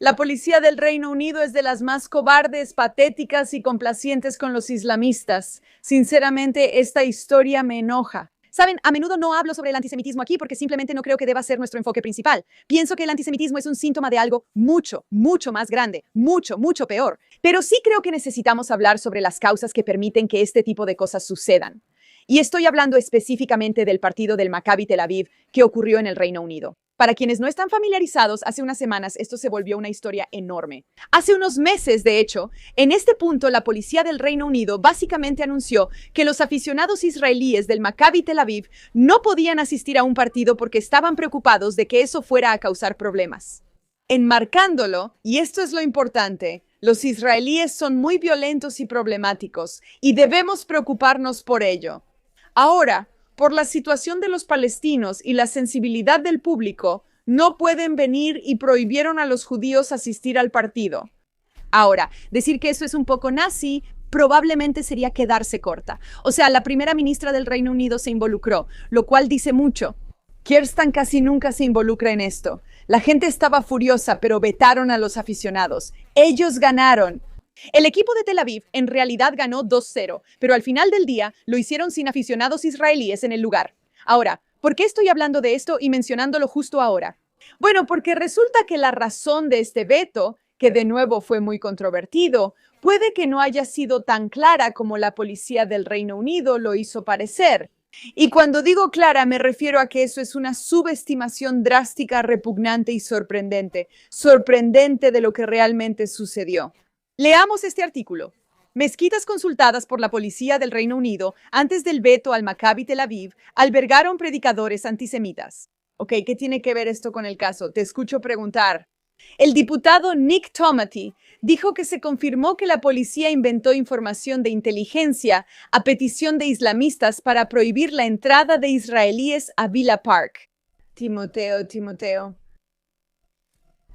La policía del Reino Unido es de las más cobardes, patéticas y complacientes con los islamistas. Sinceramente, esta historia me enoja. Saben, a menudo no hablo sobre el antisemitismo aquí porque simplemente no creo que deba ser nuestro enfoque principal. Pienso que el antisemitismo es un síntoma de algo mucho, mucho más grande, mucho, mucho peor. Pero sí creo que necesitamos hablar sobre las causas que permiten que este tipo de cosas sucedan. Y estoy hablando específicamente del partido del Maccabi Tel Aviv que ocurrió en el Reino Unido. Para quienes no están familiarizados, hace unas semanas esto se volvió una historia enorme. Hace unos meses, de hecho, en este punto la policía del Reino Unido básicamente anunció que los aficionados israelíes del Maccabi Tel Aviv no podían asistir a un partido porque estaban preocupados de que eso fuera a causar problemas. Enmarcándolo, y esto es lo importante, los israelíes son muy violentos y problemáticos, y debemos preocuparnos por ello. Ahora, por la situación de los palestinos y la sensibilidad del público, no pueden venir y prohibieron a los judíos asistir al partido. Ahora, decir que eso es un poco nazi probablemente sería quedarse corta. O sea, la primera ministra del Reino Unido se involucró, lo cual dice mucho. Keir Starmer casi nunca se involucra en esto. La gente estaba furiosa, pero vetaron a los aficionados. Ellos ganaron. El equipo de Tel Aviv en realidad ganó 2-0, pero al final del día lo hicieron sin aficionados israelíes en el lugar. Ahora, ¿por qué estoy hablando de esto y mencionándolo justo ahora? Bueno, porque resulta que la razón de este veto, que de nuevo fue muy controvertido, puede que no haya sido tan clara como la policía del Reino Unido lo hizo parecer. Y cuando digo clara, me refiero a que eso es una subestimación drástica, repugnante y sorprendente de lo que realmente sucedió. Leamos este artículo. Mezquitas consultadas por la policía del Reino Unido antes del veto al Maccabi Tel Aviv albergaron predicadores antisemitas. Ok, ¿qué tiene que ver esto con el caso? Te escucho preguntar. El diputado Nick Tomaty dijo que se confirmó que la policía inventó información de inteligencia a petición de islamistas para prohibir la entrada de israelíes a Villa Park. Timoteo.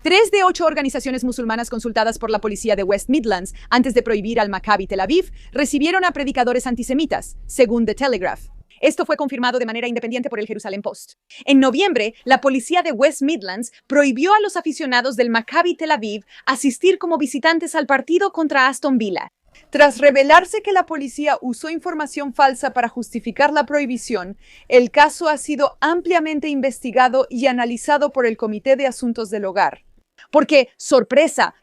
3 de 8 organizaciones musulmanas consultadas por la policía de West Midlands antes de prohibir al Maccabi Tel Aviv recibieron a predicadores antisemitas, según The Telegraph. Esto fue confirmado de manera independiente por el Jerusalem Post. En noviembre, la policía de West Midlands prohibió a los aficionados del Maccabi Tel Aviv asistir como visitantes al partido contra Aston Villa. Tras revelarse que la policía usó información falsa para justificar la prohibición, el caso ha sido ampliamente investigado y analizado por el Comité de Asuntos del Hogar. Porque, sorpresa,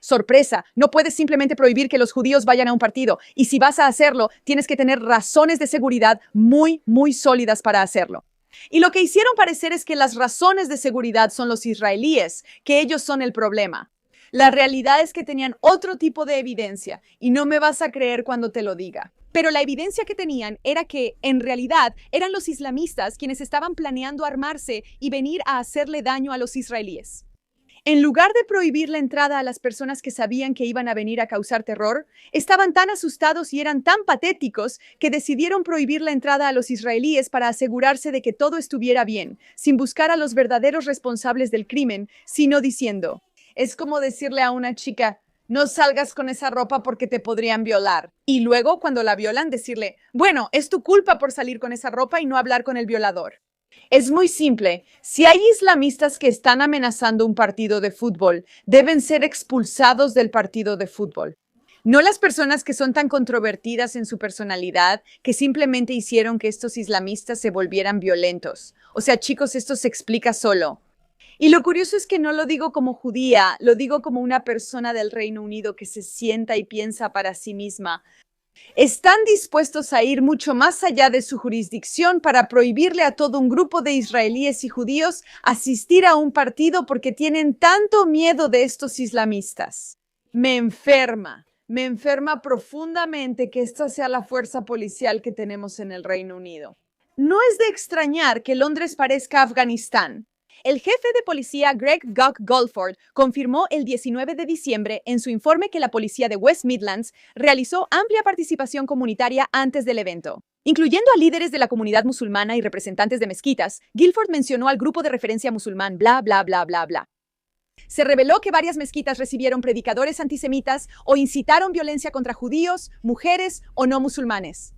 no puedes simplemente prohibir que los judíos vayan a un partido. Y si vas a hacerlo, tienes que tener razones de seguridad muy, muy sólidas para hacerlo. Y lo que hicieron parecer es que las razones de seguridad son los israelíes, que ellos son el problema. La realidad es que tenían otro tipo de evidencia, y no me vas a creer cuando te lo diga. Pero la evidencia que tenían era que, en realidad, eran los islamistas quienes estaban planeando armarse y venir a hacerle daño a los israelíes. En lugar de prohibir la entrada a las personas que sabían que iban a venir a causar terror, estaban tan asustados y eran tan patéticos que decidieron prohibir la entrada a los israelíes para asegurarse de que todo estuviera bien, sin buscar a los verdaderos responsables del crimen, sino diciendo, es como decirle a una chica, no salgas con esa ropa porque te podrían violar. Y luego, cuando la violan, decirle, bueno, es tu culpa por salir con esa ropa y no hablar con el violador. Es muy simple. Si hay islamistas que están amenazando un partido de fútbol, deben ser expulsados del partido de fútbol. No las personas que son tan controvertidas en su personalidad que simplemente hicieron que estos islamistas se volvieran violentos. O sea, chicos, esto se explica solo. Y lo curioso es que no lo digo como judía, lo digo como una persona del Reino Unido que se sienta y piensa para sí misma. Están dispuestos a ir mucho más allá de su jurisdicción para prohibirle a todo un grupo de israelíes y judíos asistir a un partido porque tienen tanto miedo de estos islamistas. Me enferma profundamente que esta sea la fuerza policial que tenemos en el Reino Unido. No es de extrañar que Londres parezca Afganistán. El jefe de policía Greg Goldford confirmó el 19 de diciembre en su informe que la policía de West Midlands realizó amplia participación comunitaria antes del evento. Incluyendo a líderes de la comunidad musulmana y representantes de mezquitas, Guilford mencionó al grupo de referencia musulmán bla bla bla bla bla. Se reveló que varias mezquitas recibieron predicadores antisemitas o incitaron violencia contra judíos, mujeres o no musulmanes.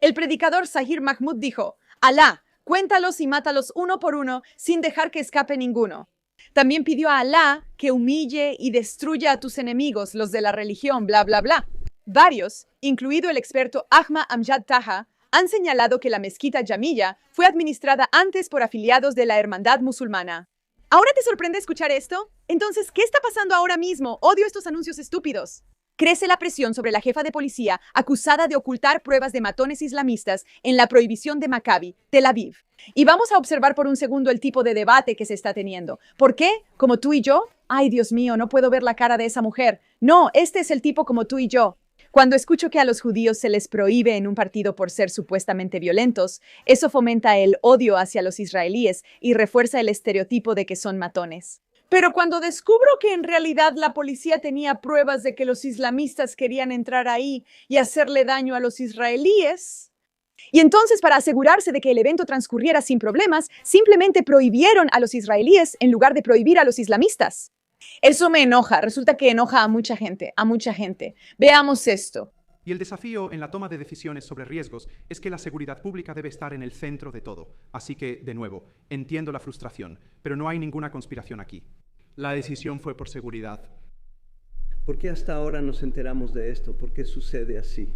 El predicador Zahir Mahmoud dijo, Alá, cuéntalos y mátalos uno por uno sin dejar que escape ninguno. También pidió a Alá que humille y destruya a tus enemigos, los de la religión, bla, bla, bla. Varios, incluido el experto Ahmad Amjad Taha, han señalado que la mezquita Jamilla fue administrada antes por afiliados de la hermandad musulmana. ¿Ahora te sorprende escuchar esto? Entonces, ¿qué está pasando ahora mismo? Odio estos anuncios estúpidos. Crece la presión sobre la jefa de policía acusada de ocultar pruebas de matones islamistas en la prohibición de Maccabi, Tel Aviv. Y vamos a observar por un segundo el tipo de debate que se está teniendo. ¿Por qué? ¿Como tú y yo? Ay, Dios mío, no puedo ver la cara de esa mujer. No, este es el tipo como tú y yo. Cuando escucho que a los judíos se les prohíbe en un partido por ser supuestamente violentos, eso fomenta el odio hacia los israelíes y refuerza el estereotipo de que son matones. Pero cuando descubro que en realidad la policía tenía pruebas de que los islamistas querían entrar ahí y hacerle daño a los israelíes, y entonces para asegurarse de que el evento transcurriera sin problemas, simplemente prohibieron a los israelíes en lugar de prohibir a los islamistas. Eso me enoja, resulta que enoja a mucha gente, a mucha gente. Veamos esto. Y el desafío en la toma de decisiones sobre riesgos es que la seguridad pública debe estar en el centro de todo. Así que, de nuevo, entiendo la frustración, pero no hay ninguna conspiración aquí. La decisión fue por seguridad. ¿Por qué hasta ahora nos enteramos de esto? ¿Por qué sucede así?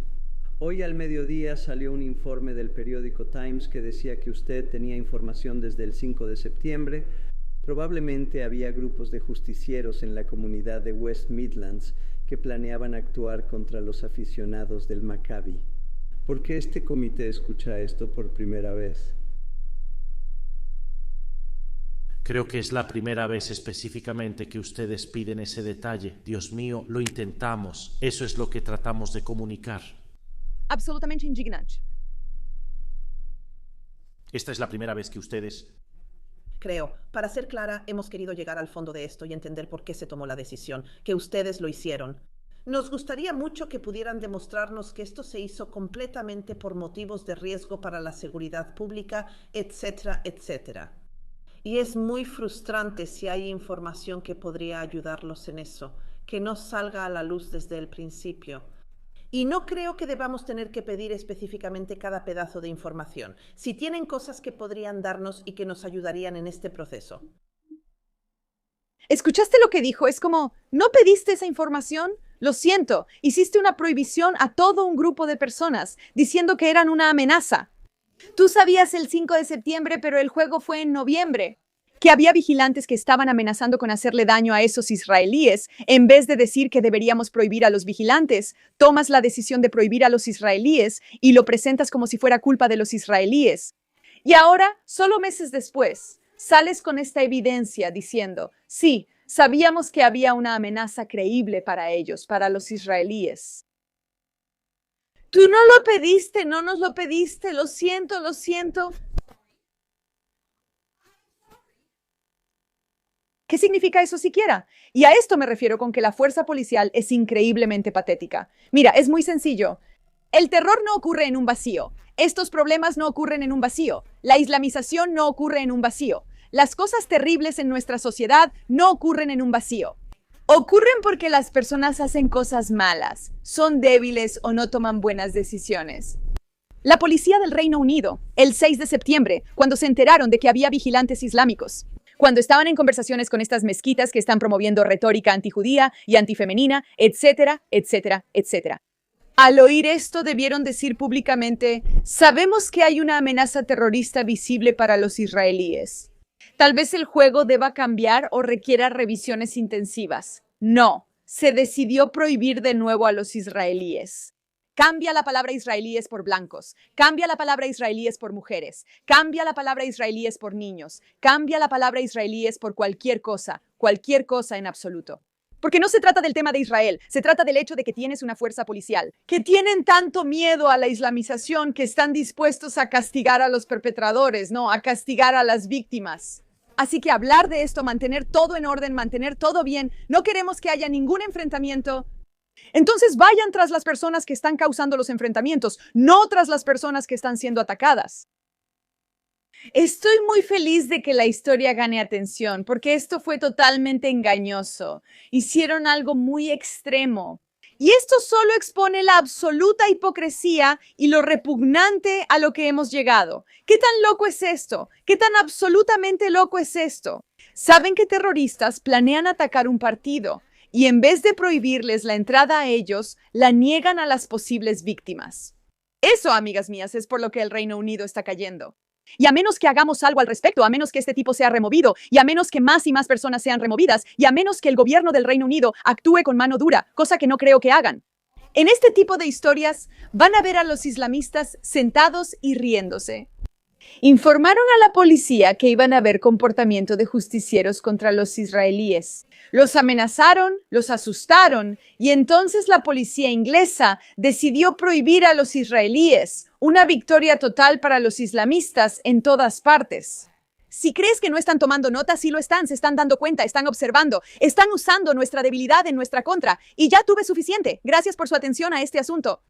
Hoy al mediodía salió un informe del periódico Times que decía que usted tenía información desde el 5 de septiembre. Probablemente había grupos de justicieros en la comunidad de West Midlands que planeaban actuar contra los aficionados del Maccabi. ¿Por qué este comité escucha esto por primera vez? Creo que es la primera vez específicamente que ustedes piden ese detalle. Dios mío, lo intentamos. Eso es lo que tratamos de comunicar. Absolutamente indignante. Esta es la primera vez que ustedes... Creo, para ser clara, hemos querido llegar al fondo de esto y entender por qué se tomó la decisión, que ustedes lo hicieron. Nos gustaría mucho que pudieran demostrarnos que esto se hizo completamente por motivos de riesgo para la seguridad pública, etcétera, etcétera. Y es muy frustrante si hay información que podría ayudarlos en eso, que no salga a la luz desde el principio. Y no creo que debamos tener que pedir específicamente cada pedazo de información, si tienen cosas que podrían darnos y que nos ayudarían en este proceso. ¿Escuchaste lo que dijo? Es como, ¿no pediste esa información? Lo siento, hiciste una prohibición a todo un grupo de personas, diciendo que eran una amenaza. Tú sabías el 5 de septiembre, pero el juego fue en noviembre. Que había vigilantes que estaban amenazando con hacerle daño a esos israelíes. En vez de decir que deberíamos prohibir a los vigilantes, tomas la decisión de prohibir a los israelíes y lo presentas como si fuera culpa de los israelíes. Y ahora, solo meses después, sales con esta evidencia diciendo, sí, sabíamos que había una amenaza creíble para ellos, para los israelíes. Tú no lo pediste, no nos lo pediste, lo siento, lo siento. ¿Qué significa eso siquiera? Y a esto me refiero con que la fuerza policial es increíblemente patética. Mira, es muy sencillo. El terror no ocurre en un vacío. Estos problemas no ocurren en un vacío. La islamización no ocurre en un vacío. Las cosas terribles en nuestra sociedad no ocurren en un vacío. Ocurren porque las personas hacen cosas malas, son débiles o no toman buenas decisiones. La policía del Reino Unido, el 6 de septiembre, cuando se enteraron de que había vigilantes islámicos, cuando estaban en conversaciones con estas mezquitas que están promoviendo retórica antijudía y antifemenina, etcétera, etcétera, etcétera. Al oír esto debieron decir públicamente, sabemos que hay una amenaza terrorista visible para los israelíes. Tal vez el juego deba cambiar o requiera revisiones intensivas. No, se decidió prohibir de nuevo a los israelíes. Cambia la palabra israelíes por blancos, cambia la palabra israelíes por mujeres, cambia la palabra israelíes por niños, cambia la palabra israelíes por cualquier cosa en absoluto. Porque no se trata del tema de Israel, se trata del hecho de que tienes una fuerza policial, que tienen tanto miedo a la islamización que están dispuestos a castigar a los perpetradores, no, a castigar a las víctimas. Así que hablar de esto, mantener todo en orden, mantener todo bien, no queremos que haya ningún enfrentamiento. Entonces vayan tras las personas que están causando los enfrentamientos, no tras las personas que están siendo atacadas. Estoy muy feliz de que la historia gane atención, porque esto fue totalmente engañoso. Hicieron algo muy extremo. Y esto solo expone la absoluta hipocresía y lo repugnante a lo que hemos llegado. ¿Qué tan loco es esto? ¿Qué tan absolutamente loco es esto? Saben que terroristas planean atacar un partido y en vez de prohibirles la entrada a ellos, la niegan a las posibles víctimas. Eso, amigas mías, es por lo que el Reino Unido está cayendo. Y a menos que hagamos algo al respecto, a menos que este tipo sea removido, y a menos que más y más personas sean removidas, y a menos que el gobierno del Reino Unido actúe con mano dura, cosa que no creo que hagan. En este tipo de historias van a ver a los islamistas sentados y riéndose. Informaron a la policía que iban a haber comportamiento de justicieros contra los israelíes. Los amenazaron, los asustaron, y entonces la policía inglesa decidió prohibir a los israelíes. Una victoria total para los islamistas en todas partes. Si crees que no están tomando nota, sí lo están, se están dando cuenta, están observando, están usando nuestra debilidad en nuestra contra. Y ya tuve suficiente. Gracias por su atención a este asunto.